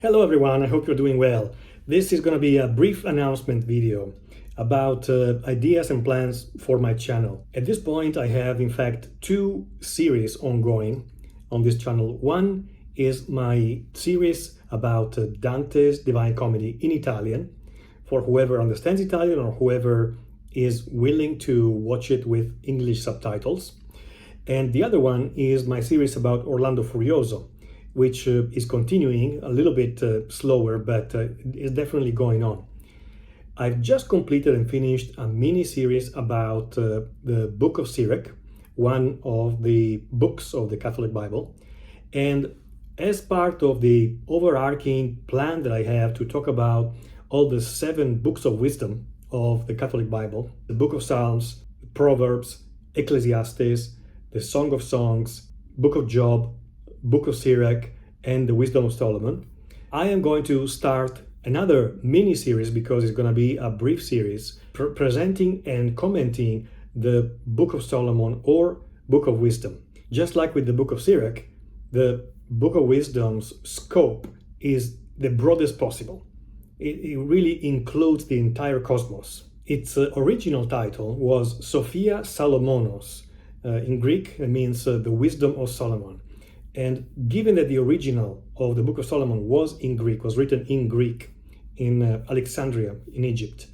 Hello everyone, I hope you're doing well. This is going to be a brief announcement video about ideas and plans for my channel. At this point I have in fact two series ongoing on this channel. One is my series about Dante's Divine Comedy in Italian, for whoever understands Italian or whoever is willing to watch it with English subtitles. And the other one is my series about Orlando Furioso, which is continuing a little bit slower, but is definitely going on. I've just completed and finished a mini series about the Book of Sirach, one of the books of the Catholic Bible. And as part of the overarching plan that I have to talk about all the 7 books of wisdom of the Catholic Bible, the Book of Psalms, Proverbs, Ecclesiastes, the Song of Songs, Book of Job, Book of Sirach, and the Wisdom of Solomon, I am going to start another mini series, because it's going to be a brief series presenting and commenting the Book of Solomon or Book of Wisdom. Just like with the Book of Sirach, the Book of Wisdom's scope is the broadest possible. It really includes the entire cosmos. Its original title was Sophia Salomonos. In Greek, it means the Wisdom of Solomon. And given that the original of the Book of Solomon was written in Greek, in Alexandria, in Egypt,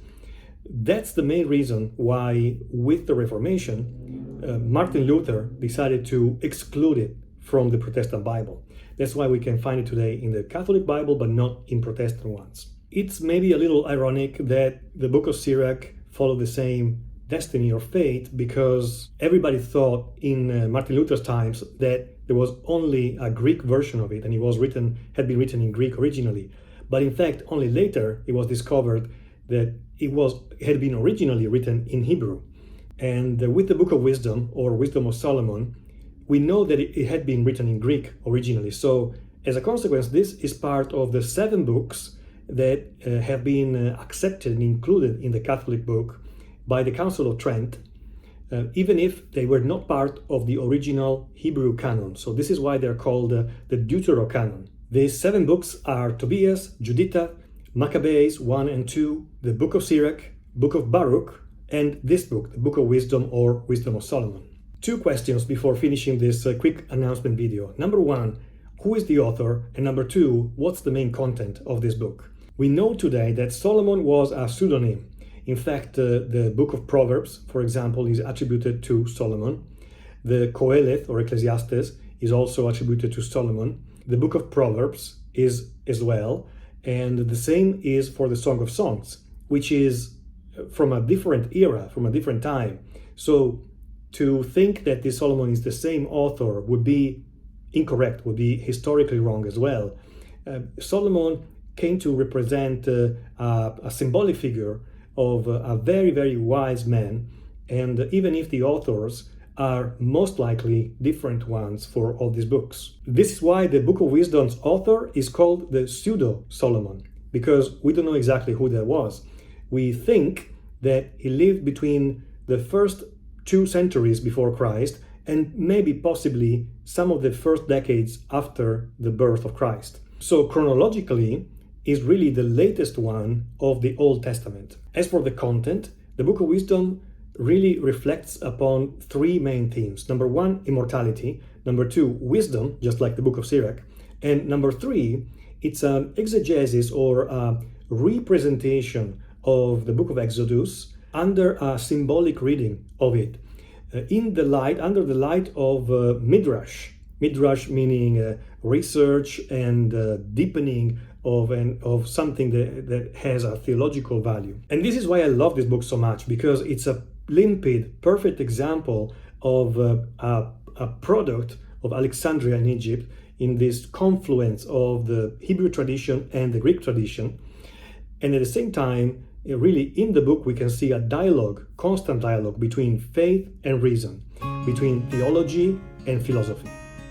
that's the main reason why, with the Reformation, Martin Luther decided to exclude it from the Protestant Bible. That's why we can find it today in the Catholic Bible, but not in Protestant ones. It's maybe a little ironic that the Book of Sirach followed the same destiny or fate, because everybody thought in Martin Luther's times that there was only a Greek version of it, and had been written in Greek originally. But in fact, only later it was discovered that it had been originally written in Hebrew. And with the Book of Wisdom or Wisdom of Solomon, we know that it had been written in Greek originally. So as a consequence, this is part of the 7 books that have been accepted and included in the Catholic book by the Council of Trent, even if they were not part of the original Hebrew canon. So this is why they're called the Deuterocanon. These 7 books are Tobias, Juditha, Maccabees 1 and 2, the Book of Sirach, Book of Baruch, and this book, the Book of Wisdom or Wisdom of Solomon. 2 questions before finishing this quick announcement video. Number 1, who is the author? And number 2, what's the main content of this book? We know today that Solomon was a pseudonym. In fact, the Book of Proverbs, for example, is attributed to Solomon. The Qoheleth or Ecclesiastes is also attributed to Solomon. The Book of Proverbs is as well. And the same is for the Song of Songs, which is from a different era, from a different time. So to think that this Solomon is the same author would be incorrect, would be historically wrong as well. Solomon came to represent a symbolic figure of a very, very wise man, and even if the authors are most likely different ones for all these books. This is why the Book of Wisdom's author is called the Pseudo-Solomon, because we don't know exactly who that was. We think that he lived between the first 2 centuries before Christ and maybe possibly some of the first decades after the birth of Christ. So chronologically, is really the latest one of the Old Testament. As for the content, the Book of Wisdom really reflects upon 3 main themes. Number 1, immortality. Number 2, wisdom, just like the Book of Sirach. And number 3, it's an exegesis or a representation of the Book of Exodus under a symbolic reading of it, under the light of Midrash. Midrash meaning research and deepening of something that has a theological value. And this is why I love this book so much, because it's a limpid, perfect example of a product of Alexandria in Egypt, in this confluence of the Hebrew tradition and the Greek tradition. And at the same time, really in the book we can see a dialogue, constant dialogue between faith and reason, between theology and philosophy.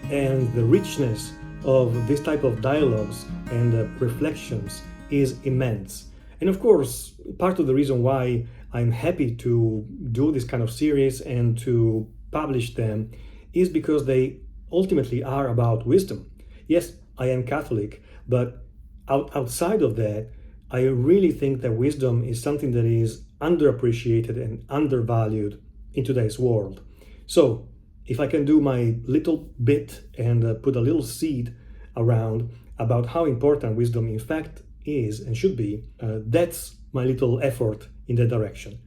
And the richness of this type of dialogues and reflections is immense. And of course, part of the reason why I'm happy to do this kind of series and to publish them is because they ultimately are about wisdom. Yes, I am Catholic, but outside of that, I really think that wisdom is something that is underappreciated and undervalued in today's world. So, if I can do my little bit and put a little seed around about how important wisdom in fact is and should be, that's my little effort in that direction.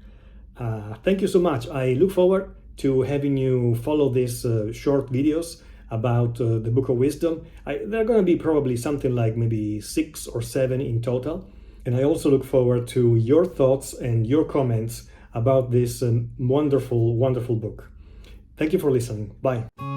Thank you so much. I look forward to having you follow these short videos about the Book of Wisdom. They're going to be probably something like maybe 6 or 7 in total. And I also look forward to your thoughts and your comments about this wonderful, wonderful book. Thank you for listening. Bye.